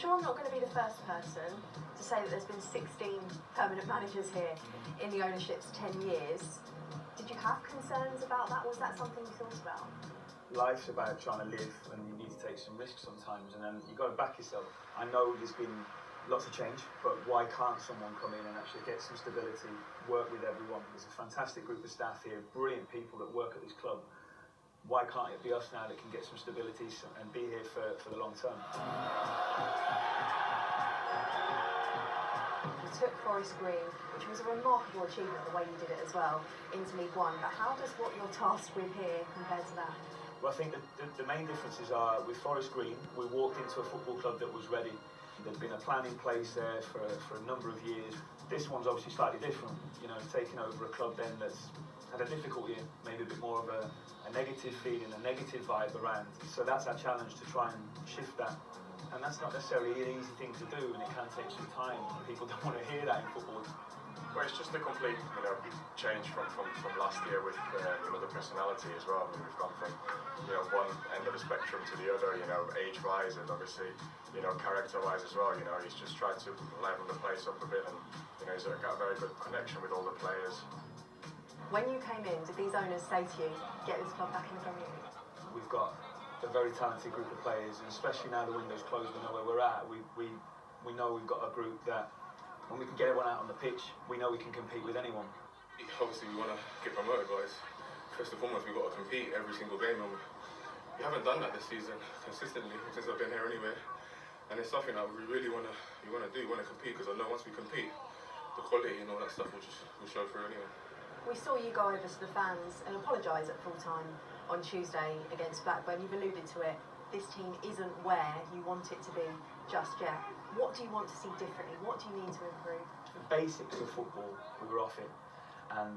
sure I'm not going to be the first person to say that there's been 16 permanent managers here in the ownership's 10 years. Did you have concerns about that? Was that something you thought about? Life's about trying to live, and you need to take some risks sometimes, and then you've got to back yourself. I know there's been lots of change, but why can't someone come in and actually get some stability, work with everyone? There's a fantastic group of staff here, brilliant people that work at this club. Why can't it be us now that can get some stability and be here for the long term? You took Forest Green, which was a remarkable achievement, the way you did it as well, into League One. But how does what you're tasked with here compare to that? Well, I think the main differences are with Forest Green, we walked into a football club that was ready. There'd been a plan in place there for a number of years. This one's obviously slightly different, you know, taking over a club then that's had a difficult year, maybe a bit more of a negative feeling, a negative vibe around. So that's our challenge, to try and shift that. And that's not necessarily an easy thing to do, and it can take some time. People don't want to hear that in football. Well, it's just a complete, change from last year with the personality as well. I mean, we've gone from, one end of the spectrum to the other, age-wise and obviously, character-wise as well. He's just tried to liven the place up a bit, and he's got a very good connection with all the players. When you came in, did these owners say to you, get this club back in the Premier League? We've got a very talented group of players, and especially now the window's closed, we know where we're at. We know we've got a group that, when we can get everyone out on the pitch, we know we can compete with anyone. Obviously we want to get promoted, but first and foremost we've got to compete every single game, and we haven't done that this season consistently since I've been here anyway. And it's something that we really want to compete, because I know once we compete, the quality and all that stuff will show through anyway. We saw you go over to the fans and apologise at full time on Tuesday against Blackburn. You've alluded to it. This team isn't where you want it to be just yet. What do you want to see differently? What do you need to improve? The basics of football, we were off it, and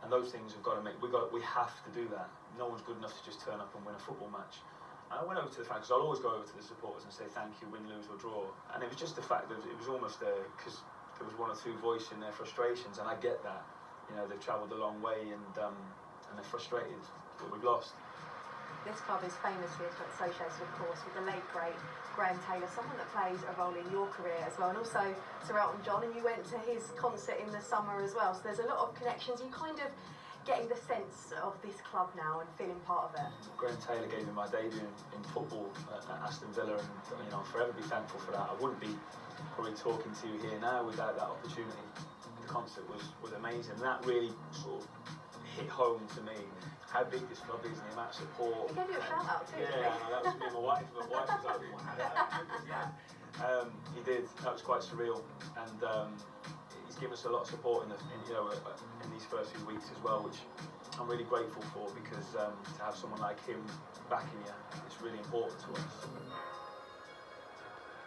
those things have got to make. We have to do that. No one's good enough to just turn up and win a football match. And I went over to the fans, because I'll always go over to the supporters and say thank you, win, lose or draw. And it was just the fact that it was almost because there was one or two voicing their frustrations, and I get that. They've travelled a long way, and they're frustrated that we've lost. This club is famously associated, of course, with the late great Graham Taylor, someone that played a role in your career as well, and also Sir Elton John, and you went to his concert in the summer as well. So there's a lot of connections. You kind of getting the sense of this club now and feeling part of it. Graham Taylor gave me my debut in football at Aston Villa, and I'll forever be thankful for that. I wouldn't be probably talking to you here now without that opportunity. The concert was amazing, and that really sort of hit home to me how big this club is and the amount of support. He gave you a shout out too. Yeah, that was me and my wife. My wife was like, he did. That was quite surreal, and he's given us a lot of support in these first few weeks as well, which I'm really grateful for, because to have someone like him backing you, it's really important to us.